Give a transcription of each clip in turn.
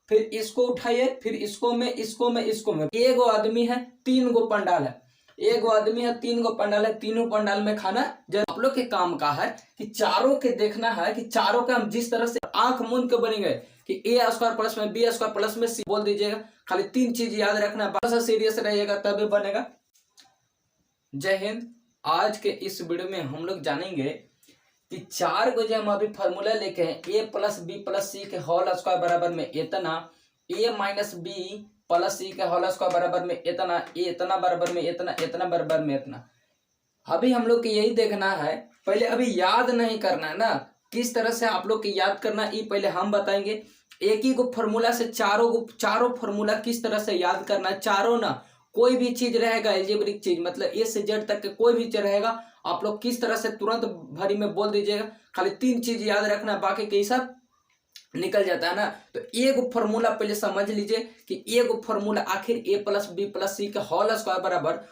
फिर इसको उठाइए, फिर इसको में, इसको में, इसको में। एक गो आदमी है, 3 गो पंडाल है, एक गो आदमी है, 3 गो पंडाल है, तीनों पंडाल में खाना जरूर। आप लोग के काम का है कि चारों के देखना है कि चारों का हम जिस तरह से आंख मूंद के बनेंगे कि ए स्क्वायर प्लस में बी स्क्वायर प्लस में सी बोल दीजिएगा। खाली 3 चीज याद रखना, बड़ा सीरियस रहिएगा तभी बनेगा। जय हिंद। आज के इस वीडियो में हम लोग जानेंगे कि 4 को जो हम अभी फॉर्मूला लेके हैं, ए प्लस बी प्लस सी के होल स्क्वायर बराबर में इतना, ए माइनस बी प्लस सी के होल स्क्वायर बराबर में इतना, ए इतना बराबर में इतना, इतना बराबर में इतना। अभी हम लोग को यही देखना है, पहले अभी याद नहीं करना है ना, किस तरह से आप लोग की याद करना ये पहले हम बताएंगे। एक ही को फॉर्मूला से चारों फॉर्मूला किस तरह से याद करना है, चारों ना, कोई भी चीज रहेगा एल्जेब्रिक चीज, मतलब ए से जेड तक के कोई भी चीज रहेगा, आप लोग किस तरह से तुरंत भरी में बोल दीजिएगा। खाली 3 चीज याद रखना है, बाकी के सब निकल जाता है ना। तो एक फॉर्मूला पहले समझ लीजिए कि एक फॉर्मूला आखिर ए प्लस बी प्लस सी का होल स्क्वायर बराबर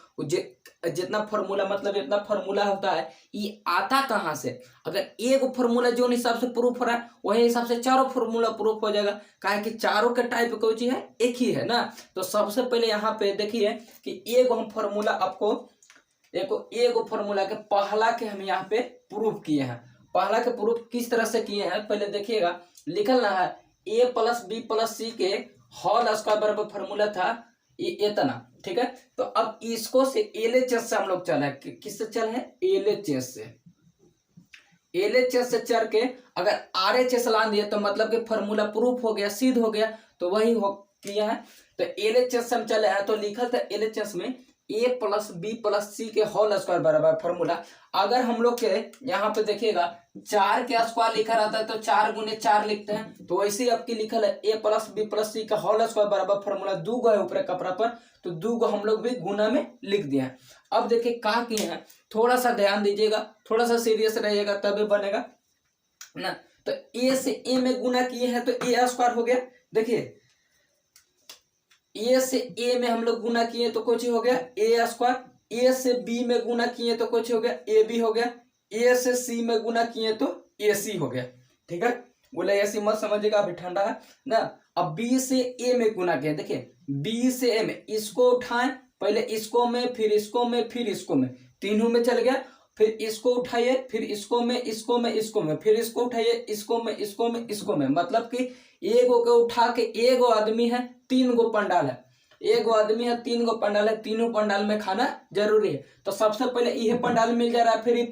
जितना फॉर्मूला, मतलब इतना फॉर्मूला होता है, ये आता कहाँ से। अगर एक फॉर्मूला जो हिसाब से प्रूफ हो रहा है वही हिसाब से चारों फॉर्मूला प्रूफ हो जाएगा, काहे कि चारों के टाइप कोई चीज है एक ही है ना। तो सबसे पहले यहाँ पे देखिए कि एक हम फॉर्मूला आपको एक फॉर्मूला के पहला के हम यहाँ पे प्रूफ किए हैं। पहला के प्रूफ किस तरह से किए हैं पहले देखिएगा, लिखना है ए प्लस बी प्लस सी के होल स्क्वायर बराबर फॉर्मूला था ये इतना, ठीक है। तो अब इसको से एलएचएस से हम लोग चला है, किससे चल है, एलएचएस से। एलएचएस से चल के अगर आरएचएस ला दिए तो मतलब कि फॉर्मूला प्रूफ हो गया, सिद्ध हो गया, तो वही हो किया है। तो एलएचएस से हम चले हैं, तो लिखा था एलएचएस में ए प्लस बी प्लस सी के होल स्क्वायर बराबर फॉर्मूला। अगर हम लोग के यहाँ पे देखिएगा 4 के स्क्वायर लिखा रहता है तो 4 गुने 4 लिखते हैं, तो वैसे ही आपकी लिखल है ए प्लस बी प्लस सी का होल स्क्वायर बराबर फॉर्मूला 2 गो है ऊपर कपड़ा पर, तो 2 गो हम लोग भी गुना में लिख दिए हैं। अब देखिए क्या किए हैं, थोड़ा सा ध्यान दीजिएगा, थोड़ा सा सीरियस रहिएगा तभी बनेगा ना। तो ए से ए में गुना किए हैं तो ए स्क्वायर हो गया। देखिए ए से ए में हम लोग गुना किए तो कुछ हो गया ए स्क्वायर, ए से बी में गुना किए तो कुछ हो गया ए बी हो गया, ए से सी में गुना किए तो ए सी हो गया, ठीक है। बोले ऐसी मत समझिएगा, अभी ठंडा है ना। अब बी से ए में गुना किया, देखिए बी से ए में, इसको उठाएं पहले, इसको में, फिर इसको में, फिर इसको में, तीनों में चल गया, फिर इसको उठाइए, फिर इसको में, इसको में, इसको में, फिर इसको उठाइए, इसको में, इसको में, इसको में। मतलब कि एगो को उठा के, एगो आदमी है 3 गो पंडाल है, एगो आदमी है 3 गो पंडाल है, तीनों पंडाल में खाना जरूरी है। तो सबसे पहले ये पंडाल मिल जा रहा है, फिर ये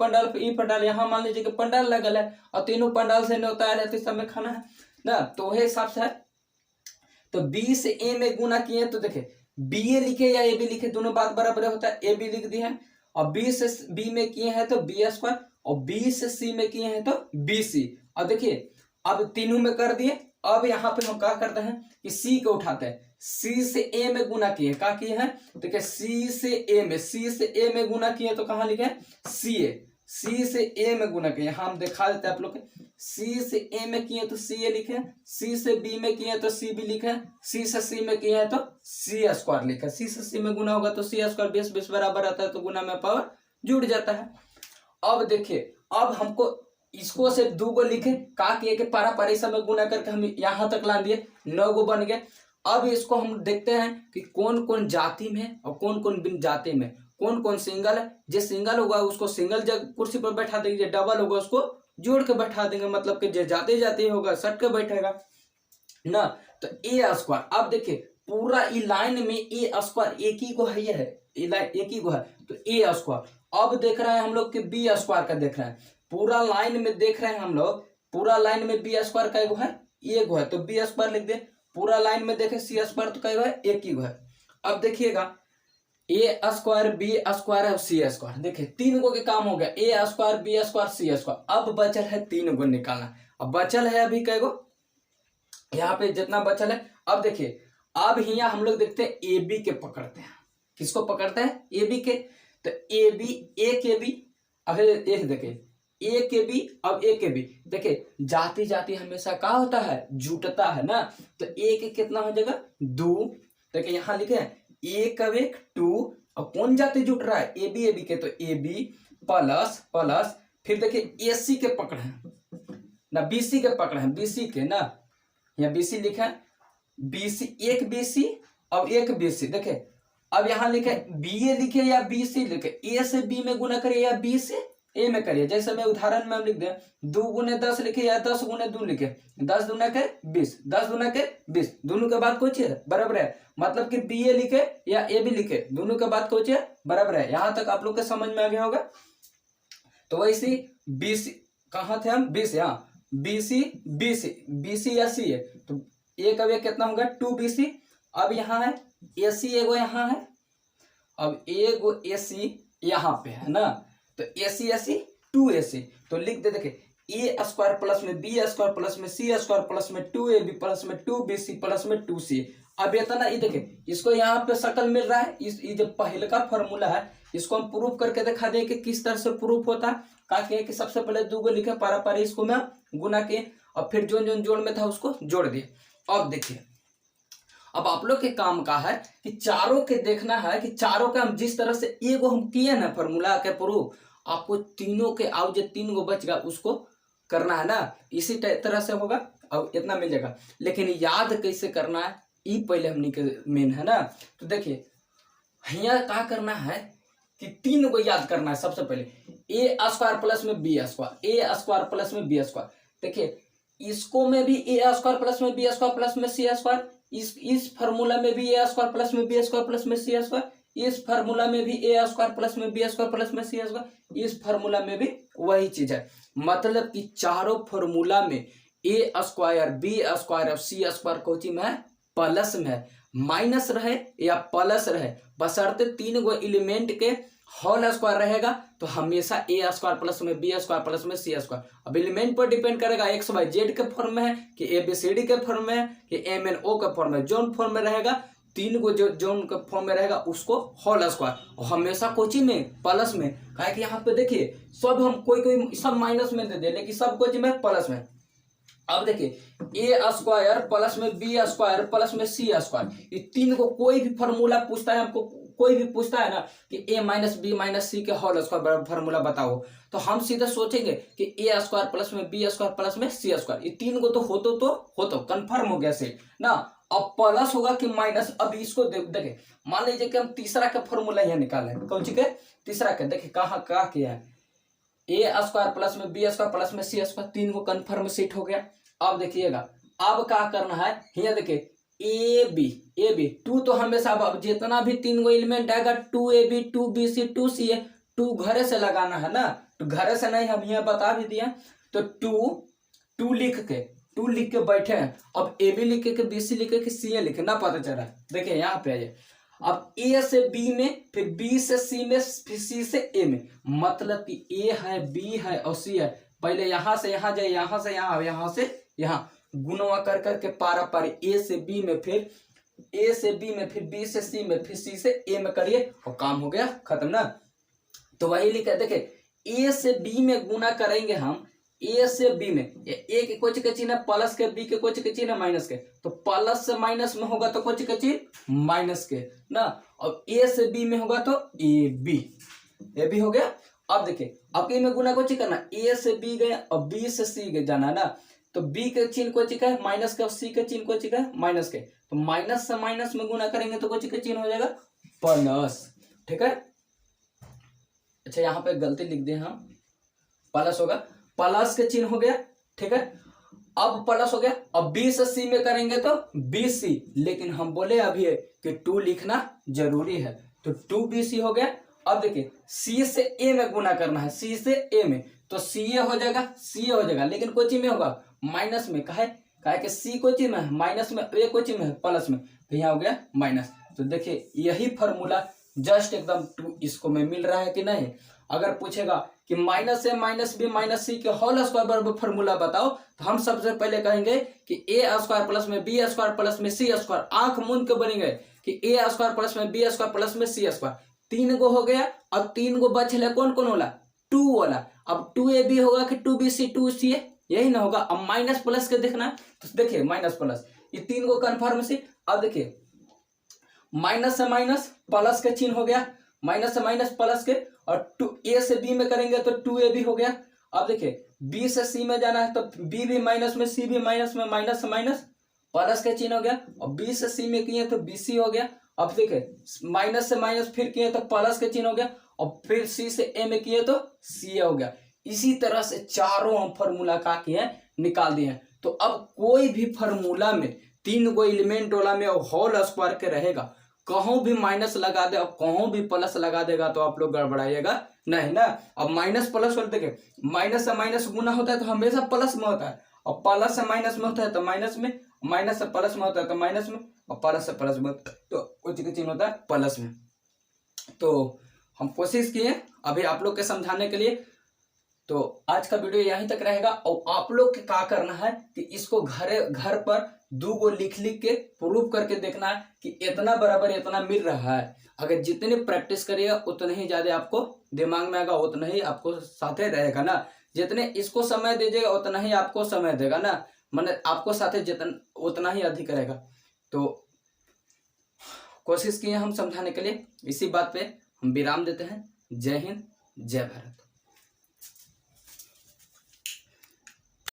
पंडाल यहाँ मान लीजिए कि पंडाल लगल है और तीनों पंडाल से न्योता है तो सब में खाना है ना, तो वही हिसाब से है। तो बी से ए में गुना किए तो देखे बी ए लिखे या ए बी लिखे दोनों बात बराबर होता है, ए बी लिख दिया है। और बी से बी में किए हैं तो बी स्क्वायर, और बी से सी में किए हैं तो बी सी। और देखिए अब तीनों में कर दिए, अब यहाँ पे हम क्या करते हैं कि सी को उठाते हैं, सी से ए में गुना किए, क्या किए हैं, देखिए सी से ए में गुना किए तो कहाँ लिखे सी ए, सी से ए में गुना किए, हम दिखा देते हैं आप लोग के, सी से ए में किए तो सी ए लिखे, सी से बी में किए तो सी बी लिखे, सी से सी में किए तो सी स्क्वायर लिखे। सी से सी में गुना होगा तो सी स्क्वायर 20 बराबर आता है, तो गुना में पावर जुड़ जाता है। अब देखिए अब हमको इसको से 2 गो लिखे, का किए कि पारा पारी सब में गुना करके हम यहाँ तक ला दिए, 9 गो बन गए। अब इसको हम देखते हैं कि कौन कौन जाति में और कौन कौन बिन जाति में, कौन कौन सिंगल है। जो सिंगल होगा उसको सिंगल जगह कुर्सी पर बैठा देंगे, डबल होगा उसको जोड़ के बैठा देंगे, मतलब कि जो जाते होगा सट के बैठेगा ना। तो ए स्क्वायर, अब देखिए पूरा ई लाइन में ए स्क्वायर एक ही को है, ये है एक ही को है, तो ए स्क्वायर। अब देख रहे हैं हम लोग कि बी स्क्वायर का देख रहे हैं, पूरा लाइन में देख रहे हैं हम लोग, पूरा लाइन में बी स्क्वायर का एगो है, एगो है, तो बी स्क्वायर लिख दे। पूरा लाइन में देखे सी स्क्वायर तो कई है, एक ही है। अब देखिएगा ए स्क्वायर बी स्क्वायर है सी स्क्वायर, देखिए 3 गो के काम हो गया, ए स्क्वायर बी स्क्वायर सी स्क्वायर। अब बचल है 3 गो निकालना। अब बचल है अभी कई गो, यहाँ पे जितना बचल है। अब देखिए अब यहाँ हम लोग देखते हैं ए बी के पकड़ते हैं, किसको पकड़ते हैं, ए बी के। तो ए बी, ए के बी, अब एक देखिए ए के बी, अब ए के बी, देखिए जाति जाति हमेशा क्या होता है, जुटता है ना। तो ए के कितना हो जाएगा 2, देखिए यहाँ लिखे एक अब एक 2, अब कौन जाति जुट रहा है, ए बी के, तो ए बी प्लस प्लस, फिर देखिए ए सी के पकड़े हैं ना, बी सी के पकड़े हैं, बी सी के ना, यहाँ बी सी लिखा है, BC, एक BC अब एक BC। देखे अब यहाँ लिखे BA लिखे या BC लिखे, A से B में गुना करिए या B से A में करिए। जैसे मैं उदाहरण में हम लिख दें 2 गुने 10 लिखे या 10 गुने 2 लिखे, 10 दूना के 20, 10 दूना के 20, दोनों के बाद कोई चीज बराबर है। मतलब कि BA लिखे या AB लिखे, दोनों के बाद कोई चीज बराबर है। यहाँ तक आप लोग के समझ में आ गया होगा। तो वैसे BC कहाँ थे हम, BC, हाँ BC या C है तो एक अब कितना होगा 2BC। अब यहाँ है AC एगो यहाँ है, अब एगो AC यहाँ पे है ना, तो AC 2AC। तो लिख दे देखे A स्क्वायर प्लस में B स्क्वायर प्लस में C स्क्वायर प्लस में 2AB प्लस में 2BC प्लस में 2C। अब इतना ये देखे इसको यहाँ पे शक्ल मिल रहा है। ये जो पहले का फॉर्मूला है इसको हम प्रूफ करके दिखा दें कि किस तरह से प्रूफ होता है। कहा कि सबसे पहले 2 को लिखे पारा पारी, इसको मैं गुना किए और फिर जो जो जोड़ में था उसको जोड़ दिए। अब देखिए अब आप लोग के काम का है कि चारों के देखना है कि चारों का हम जिस तरह से एगो हम किए ना फॉर्मूला के प्रूफ, आपको तीनों के आओ जो 3 गो बच गया उसको करना है ना, इसी तरह से होगा अब इतना मिल जाएगा। लेकिन याद कैसे करना है ये पहले हमने के मेन है ना। तो देखिए यहाँ क्या करना है कि 3 को याद करना है। सबसे पहले A स्क्वायर प्लस में B square, A square plus में B स्क्वायर। देखिए इसको में भी A स्क्वायर प्लस में B स्क्वायर प्लस में C स्क्वायर, इस फार्मूला में भी A स्क्वायर प्लस में B स्क्वायर प्लस में C स्क्वायर, इस फार्मूला में भी A स्क्वायर प्लस में B स्क्वायर प्लस में C स्क्वायर, इस फार्मूला में भी वही चीज है। मतलब कि चारों फार्मूला में A स्क्वायर B स्क्वायर और C स्क्वायर कोची में है, प्लस में है। माइनस रहे या प्लस रहे बशर्ते 3 गो एलिमेंट के होल स्क्वायर रहेगा तो हमेशा A स्क्वायर प्लस में B स्क्वायर प्लस में C स्क्वायर। अब एलिमेंट पर डिपेंड करेगा एक्स वाई जेड के फॉर्म में है कि ABCD के फॉर्म में है कि MNO के फॉर्म में। जोन फॉर्म में रहेगा 3 गो जो जोन के फॉर्म में रहेगा उसको होल स्क्वायर, हमेशा कोची में प्लस में। कहा कि यहाँ पे देखिए सब हम कोई सब माइनस में दे दे लेकिन सब कोची में प्लस में। अब देखिए A स्क्वायर प्लस में B स्क्वायर प्लस में C स्क्वायर, ये 3 को कोई भी फॉर्मूला पूछता है हमको, कोई भी पूछता है ना कि A minus B minus C के होल स्क्वायर फॉर्मूला बताओ, तो हम सीधे सोचेंगे कि A स्क्वायर प्लस में B स्क्वायर प्लस में C स्क्वायर, ये 3 को तो हो तो कंफर्म हो गया से ना। अब प्लस होगा कि माइनस, अब इसको देखे मान लीजिए कि हम तीसरा का फॉर्मूला यहाँ निकाले, कौन सी के तीसरा के, देखिए कहाँ किया है A स्क्वायर प्लस में B स्क्वायर प्लस में C स्क्वायर, 3 को कंफर्म सेट हो गया। अब देखिएगा अब क्या करना है, यहाँ देखिए ए बी 2 तो हमेशा अब जितना भी 3 गो एलिमेंट आएगा 2AB 2BC 2CA 2 घरे से लगाना है ना, तो घरे से नहीं हम यहाँ बता भी दिया। तो 2 लिख के बैठे हैं। अब AB लिखे के BC लिखे के CA लिखे ना पता चला। देखिए यहाँ पे आइए अब A से B में फिर B से C में फिर C से A में, मतलब कि A है B है और C है। पहले यहाँ से यहाँ जाए, यहाँ से यहाँ से यहाँ गुणवा कर करके पारा पारी A से B में फिर A से B में फिर B से C में फिर C से A में करिए और काम हो गया खत्म ना। तो वही लिखा देखिए A से B में गुना करेंगे हम, A से B में A के कोच के चिन्ह प्लस के, B के कोच के चिन्ह माइनस के, तो प्लस से माइनस में होगा तो कोच के चिन्ह माइनस के ना। और A से B में होगा तो ए बी हो गया। अब देखिए अब में गुना कोची करना, A से B गए और B से C गए जाना ना, तो B के चिन्ह कोची का है माइनस के और C के चिन्ह कोची का है माइनस के, तो माइनस से माइनस में गुना करेंगे तो कोची का चिन्ह हो जाएगा प्लस। ठीक है, अच्छा यहाँ पे गलती लिख दे हम, प्लस होगा, प्लस के चिन्ह हो गया। ठीक है, अब प्लस हो गया। अब B से C में करेंगे तो BC, लेकिन हम बोले अभी कि 2 लिखना जरूरी है तो 2BC हो गया। अब देखिए C से A में गुना करना है, C से A में, तो CA हो जाएगा, लेकिन कोची में होगा माइनस में। काहे कि C कोची में है माइनस में, A कोची में है प्लस में, तो यहाँ हो गया माइनस। तो देखिए यही फॉर्मूला जस्ट एकदम 2 इसको में मिल रहा है कि नहीं। अगर पूछेगा कि minus A minus B minus C के होल स्क्वायर बराबर फॉर्मूला बताओ, तो हम सबसे पहले कहेंगे कि A स्क्वायर प्लस में B स्क्वायर प्लस में C स्क्वायर, आंख मूंद के बनेंगे कि A स्क्वायर प्लस में B स्क्वायर प्लस में C स्क्वायर। 3 गो हो गया और 3 गो बचले कौन वाला 2 वाला। अब 2AB होगा कि 2BC 2CA, यही ना होगा। अब माइनस प्लस के देखना, तो देखिए माइनस प्लस ये 3 गो कन्फर्म से। अब देखिए माइनस से माइनस प्लस के चिन्ह हो गया, माइनस से माइनस प्लस के, और A से B में करेंगे तो 2AB हो गया। अब देखिए B से C में जाना है तो B भी माइनस में, C भी माइनस में, माइनस से माइनस प्लस का चिन्ह हो गया, और बी से सी में किए तो बीसी हो गया। अब देखिए माइनस से माइनस फिर किए तो प्लस का चिन्ह हो गया, और फिर सी से ए में किए तो सी हो गया। इसी तरह से चारों हम फॉर्मूला का किए निकाल दिए। तो अब कोई भी फॉर्मूला में 3 गो एलिमेंट वाला में होल स्क्वायर के रहेगा, कहूं भी माइनस लगा दे और कहूं भी प्लस लगा देगा तो आप लोग गड़बड़ाइएगा नहीं ना। अब माइनस प्लस बोलते के माइनस से माइनस गुना होता है तो हमेशा प्लस में होता है, और प्लस से माइनस में होता है तो माइनस में, माइनस से प्लस में होता है तो माइनस में, और प्लस से प्लस में तो कुछ चिन्ह होता है प्लस में। तो हम कोशिश किए अभी आप लोग के समझाने के लिए। तो आज का वीडियो यहीं तक रहेगा, और आप लोग के क्या करना है कि इसको घर पर 2 गो लिख के प्रूव करके देखना है कि इतना बराबर इतना मिल रहा है। अगर जितनी प्रैक्टिस करिएगा उतना ही ज्यादा आपको दिमाग में आएगा, उतना ही आपको साथे रहेगा ना। जितने इसको समय दीजिएगा उतना ही आपको समय देगा ना, मतलब आपको साथे जितना उतना ही अधिक रहेगा। तो कोशिश किए हम समझाने के लिए। इसी बात पे हम विराम देते हैं। जय हिंद, जय भारत।